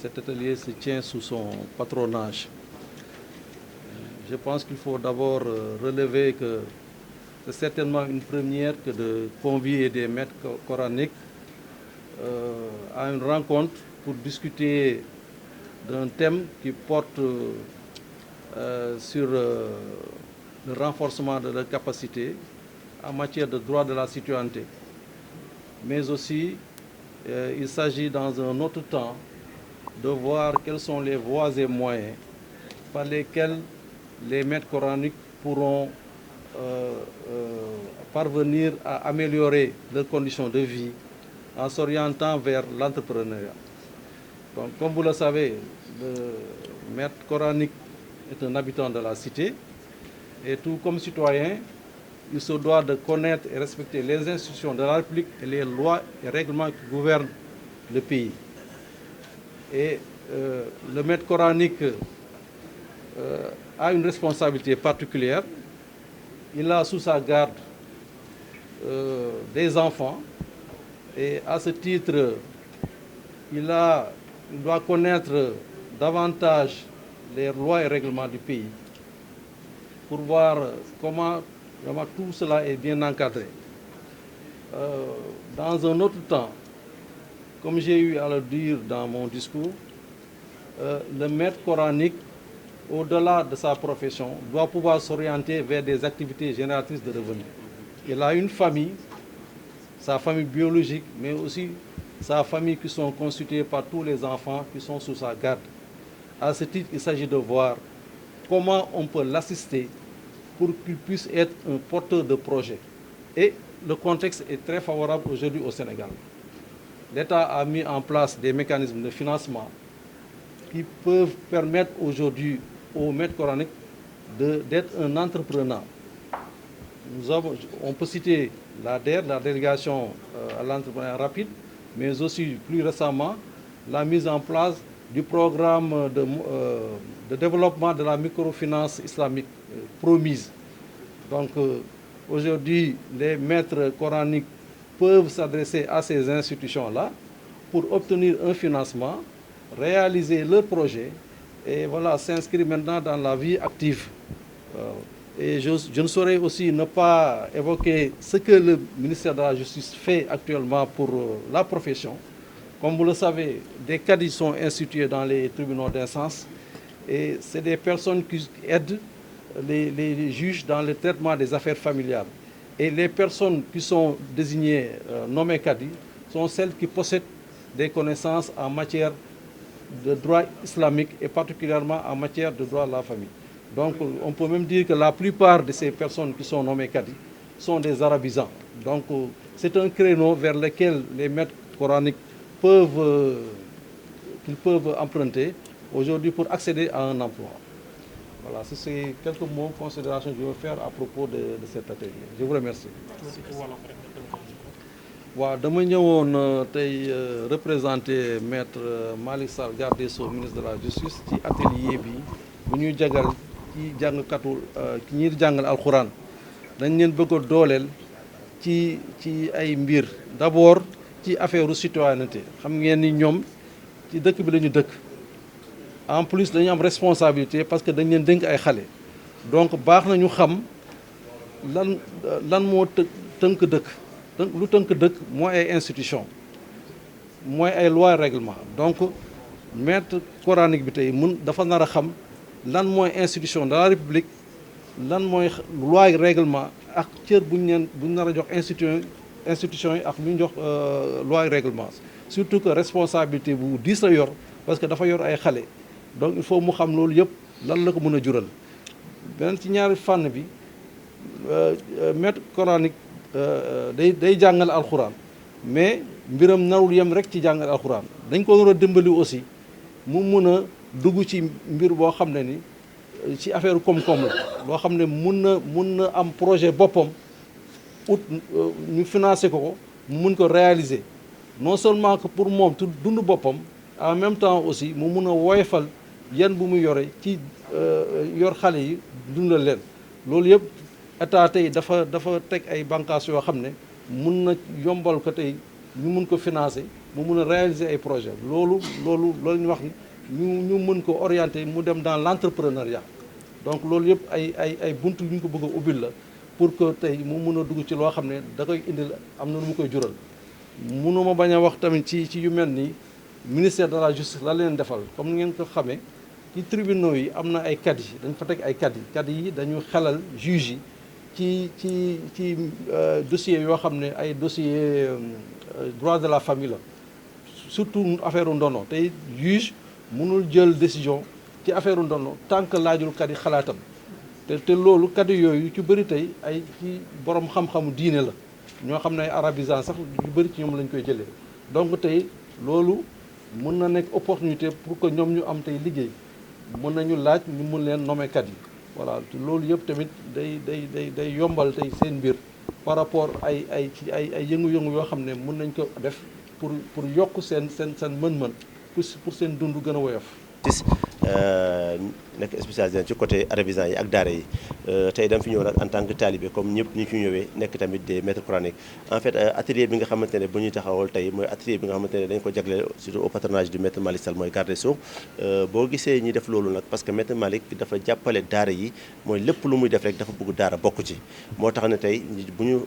cet atelier se tient sous son patronage. Je pense qu'il faut d'abord relever que c'est certainement une première que de convier des maîtres coraniques à une rencontre pour discuter d'un thème qui porte sur le renforcement de leurs capacités en matière de droit de la citoyenneté. Mais aussi, il s'agit dans un autre temps de voir quelles sont les voies et moyens par lesquels les maîtres coraniques pourront parvenir à améliorer leurs conditions de vie en s'orientant vers l'entrepreneuriat. Donc, comme vous le savez, le maître coranique est un habitant de la cité et tout comme citoyen, il se doit de connaître et respecter les institutions de la République et les lois et règlements qui gouvernent le pays. Et le maître coranique a une responsabilité particulière. Il a sous sa garde des enfants et à ce titre, il doit connaître davantage les lois et règlements du pays pour voir comment vraiment tout cela est bien encadré. Dans un autre temps, comme j'ai eu à le dire dans mon discours, le maître coranique, au-delà de sa profession, doit pouvoir s'orienter vers des activités génératrices de revenus. Il a une famille, sa famille biologique, mais aussi sa famille qui sont constituées par tous les enfants qui sont sous sa garde. À ce titre, il s'agit de voir comment on peut l'assister pour qu'il puisse être un porteur de projet. Et le contexte est très favorable aujourd'hui au Sénégal. L'État a mis en place des mécanismes de financement qui peuvent permettre aujourd'hui aux maîtres coraniques d'être un entrepreneur. On peut citer la DER, la délégation à l'entrepreneuriat rapide, mais aussi plus récemment la mise en place du programme de développement de la microfinance islamique promise. Donc aujourd'hui, les maîtres coraniques peuvent s'adresser à ces institutions-là pour obtenir un financement, réaliser leur projet et voilà, s'inscrire maintenant dans la vie active. Et je ne saurais aussi ne pas évoquer ce que le ministère de la Justice fait actuellement pour la profession. Comme vous le savez, des cadres sont institués dans les tribunaux d'instance et c'est des personnes qui aident les juges dans le traitement des affaires familiales. Et les personnes qui sont désignées nommées cadres sont celles qui possèdent des connaissances en matière de droit islamique et particulièrement en matière de droit de la famille. Donc on peut même dire que la plupart de ces personnes qui sont nommées cadres sont des arabisants. Donc c'est un créneau vers lequel les maîtres coraniques peuvent emprunter aujourd'hui pour accéder à un emploi. Voilà, c'est quelques mots, considérations que je veux faire à propos de cet atelier. Je vous remercie. waaw dama ñëwoon tey représenté maître Malick Sall garde des Sceaux ministre de la justice ci atelier bi bu ñuy jagal ci jàngkatu ki ñuy jàngal alxuraan dañ leen bëgg a dooleel ci ay mbir d'abord ci affaire citoyenneté xam ngeen ni ñoom ci dëkk bi la ñu dëkk en plus dañu am responsabilité parce que dañ leen dénk ay xale donc baax na ñu xam lan moo tënk dëkk lu tënk dëkk mooy ay institution mooy ay loi règlement donc maître coranique bi tey dafa nar a xam lan mooy institution de la république lan mooy loi règlement ak cër buñ nar a jox institution yi ak lu ñu jox loi règlement surtout que responsabilité bu diis la yor parce que dafa yor ay xale donc il faut mu xam loolu yëpp lan la ko mën a jural beneen ci ñaari fànn bi maître coranique day jàngal alxuraan mais mbiram narul yem rek ci jàngal alxuraan dañ ko war a dimbali aussi mu mun a dugg ci mbir boo xam ne ni ci affaire koom-koom la loo xam ne mun na am projet boppam ñu financé ko mu mun ko réaliser non seulement que pour moom tu dund boppam en même temps aussi mu mun a woyofal yan bu mu yore ci yor xale yi dundal leen loolu yëpp état tey dafa teg ay bànqaas yoo xam ne mun na yombal ko tey ñu mun ko financer mu mun a réaliser ay projets loolu ñu wax ñu mën ko orienter mu dem dans l'entrepreneuriat. Donc loolu yëpp ay buntu yu ñu ko bëgg a ubbil la pour que tey mu mun a dugg ci loo xam ne da koy indil am na lu mu koy jural. mënuma bañ a wax tamit ci yu mel ni ministère de la justice la leen defal comme ni ngeen ko xamee ci tribunaux yi am na ay cadres dañ fa teg ay cadres yi dañu xelal juge yi ci dossiers yoo xam ne ay dossiers droit de la famille la surtout affaire ndono tey juge mënul jël décision ci affaire ndono tant que laajul kat yi xalaatam te loolu kat yooyu ci bëri tey ay ci borom xam-xamu diine la ñoo xam ne ay arabisants sax yu bëri ci ñoom lañ koy jëlee. donc tey loolu mën na nekk opportunité pour que ñoom ñu am tey liggéey mën nañu laaj ñu mën leen nommer kat yi voilà loolu yëpp tamit day yombal tey seen mbir par rapport ay yëngu-yëngu yoo xam ne mën nañ ko def pour yokk seen mën-mën pour seen dund gën a woyof. nekk spécialisé ci côté arabisants yi ak daara yi tey dama fi ñëw nag en tant que talibé comme ñëpp ñu fi ñëwee nekk tamit des maîtres coraniques en fait atelier bi nga xamante ne bu ñuy taxawal tey mooy atelier bi nga xamante ne dañ ko jagleel surtout au patronage du maître Malick Sall mooy garde des Sceaux boo gisee ñi def loolu nag parce que maître Malick dafa jàppale daara yi mooy lépp lu muy def rek dafa bëgg daara bokk ci moo tax ne tey bu ñu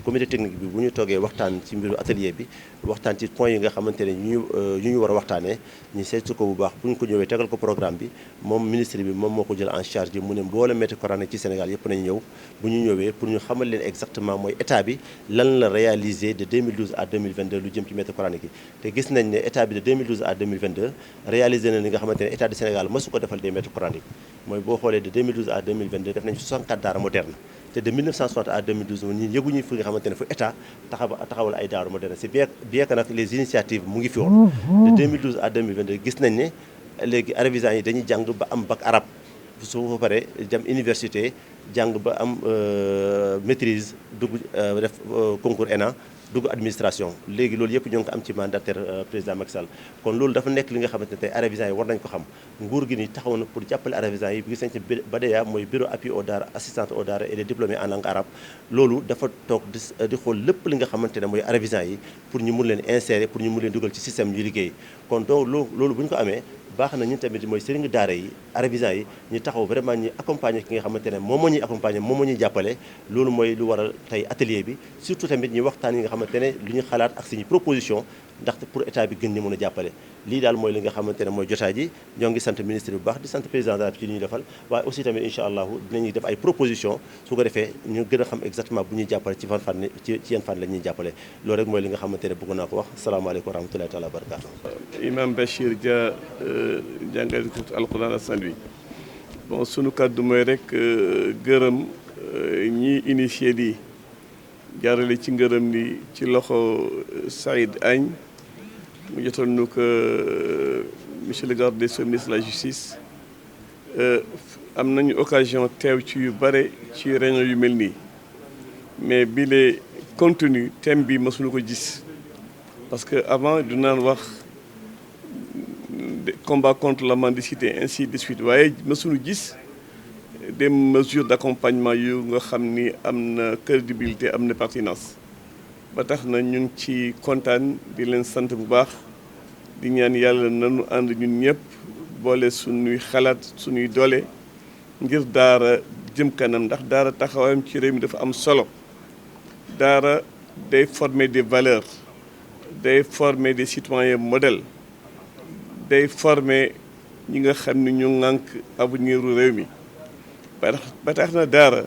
comité technique bi bu ñu toogee waxtaan ci mbiru atelier bi waxtaan ci points yi nga xamante ne ñu war a waxtaanee ñu seetu ko bu baax bu ñu ko ñëwee tegal ko programme bi moom ministre bi moom moo ko jël en charge mu ne mboolem maître coranique ci Sénégal yëpp nañu ñëw bu ñu ñëwee pour ñu xamal leen exactement mooy état bi lan la réalisé de 2012 à 2022 lu jëm ci maître coranique yi te gis nañ ne état bi de 2012 à 2022 réalisé na li nga xamante ne état du Sénégal mësu ko defal des maîtres coraniques mooy boo xoolee de 2012 à 2022 def nañ 64 daara moderne te de 1960 à 2012 ñun yëguñu fi nga xamante ne fu état taxawal ay daara moderne c'est bien que nag les initiatives mu ngi fi woon de 2012 à 2022 gis nañ ne léegi arabisants yi dañuy jàng ba am bac arabe su fa pare dem université jàng ba am maîtrise dugg def concours ENA dugg administration léegi loolu yëpp ñoo ngi ko am ci mandataire président Macky Sall kon loolu dafa nekk li nga xamante ne tey arabisants yi war nañ ko xam nguur gi ni taxaw na pour jàppale arabisants yi gis nañ ci BADEA mooy bureau appui aux daara assistante aux daara et les diplômés en langue arabe loolu dafa toog di xool lépp li nga xamante ne mooy arabisants yi pour ñu mun leen insérer pour ñu mun leen dugal ci système yu liggéey kon donc loolu bu ñu ko amee baax na ñun tamit mooy sëriñu daara yi arabisants yi ñu taxaw vraiment ñi accompagner ki nga xamante ne moom moo ñuy accompagner moom moo ñuy jàppale loolu mooy lu waral tey atelier bi surtout tamit ñi waxtaan yi nga xamante ne lu ñu xalaat ak suñu proposition ndaxte pour état bi gën ñu mën a jàppale lii daal mooy li nga xamante ne mooy jotaay ji ñoo ngi sant ministre bu baax di sant président de la République ci li ñuy defal waaye aussi tamit incha allahu dinañuy def ay proposition su ko defee ñu gën a xam exactement bu ñuy jàppale ci fan ci yan fan la ñuy jàppale loolu rek mooy li nga xamante ne bëgg naa ko wax salaamaaleykum wa rahmatulahi taala wa barakatu Imam Bachir Dia jàngalekat alquran a Saint-Louis bon sunu kàddu mooy rek gërëm ñi initié lii jaarale ci ngërëm li ci loxo Saïd Agne mu jotal nu ko monsieur le garde des Sceaux ministre de la justice am nañu occasion teew ci yu bare ci réunion yu mel nii mais bi le contenu thème bi mësuñu ko gis parce que avant du naan wax combat contre la mendicité ainsi de suite waaye mësuñu gis des mesures d'accompagnement yu nga xam ni am na crédibilité am na pertinence ba tax na ñu ngi ci kontaan di leen sant bu baax di ñaan yàlla nanu ànd ñun ñëpp boole suñuy xalaat suñuy doole ngir daara jëm kanam ndax daara taxawaayam ci réew mi dafa am solo daara day former des valeurs day former des citoyens modèles day former ñi nga xam ni ñu ŋànk avenir u réew mi ba tax na daara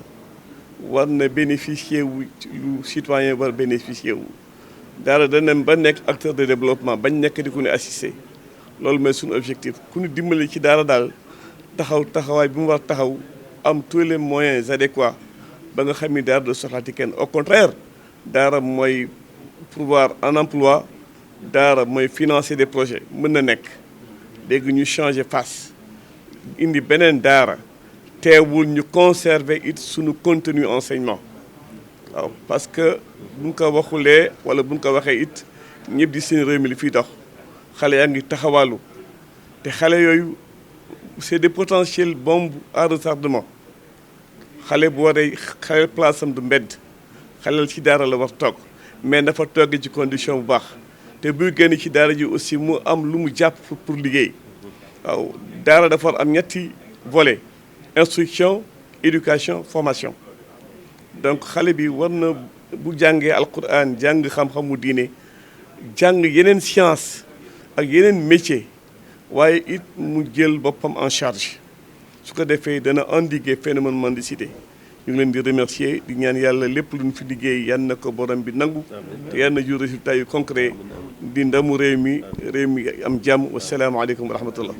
war na bénéficier wu lu citoyen war bénéficier wu daara dana ba nekk acteur de développement bañ nekk di ku ne assisté loolu mooy suñu objectif ku ñu dimbali ci daara daal taxawaay bi mu war taxaw am tous les moyens adéquats ba nga xam ni daara de soxlaati kenn au contraire daara mooy pourvoir en emploi daara mooy financer des projets mën na nekk léegi ñu changer face indi beneen daara teewul ñu conserver it suñu contenu enseignement waaw parce que buñ ko waxulee wala buñ ko waxee it ñëpp di seen réew mi li fiy dox xale yaa ngi taxawaalu te xale yooyu c'est des potentiels bombes à retardement xale bu waree xale place am du mbedd xaleel ci daara la war toog mais dafa toog ci condition bu baax te buy génn ci daara ji aussi mu am lu mu jàpp pour liggéey waaw daara dafa am ñetti volet instruction éducation formation donc xale bi war na bu jàngee alquran jàng xam-xamu diine jàng yeneen science ak yeneen métier waaye it mu jël boppam en charge su ko defee dana endiguer phénomène mendicité ñu ngi leen di remercier di ñaan yàlla lépp lu ñu fi liggéey yan na ko borom bi nangu te yan na jur résultat yu concret di ndamu réew mi am jàmm wasalaamaaleykum wa rahmatullah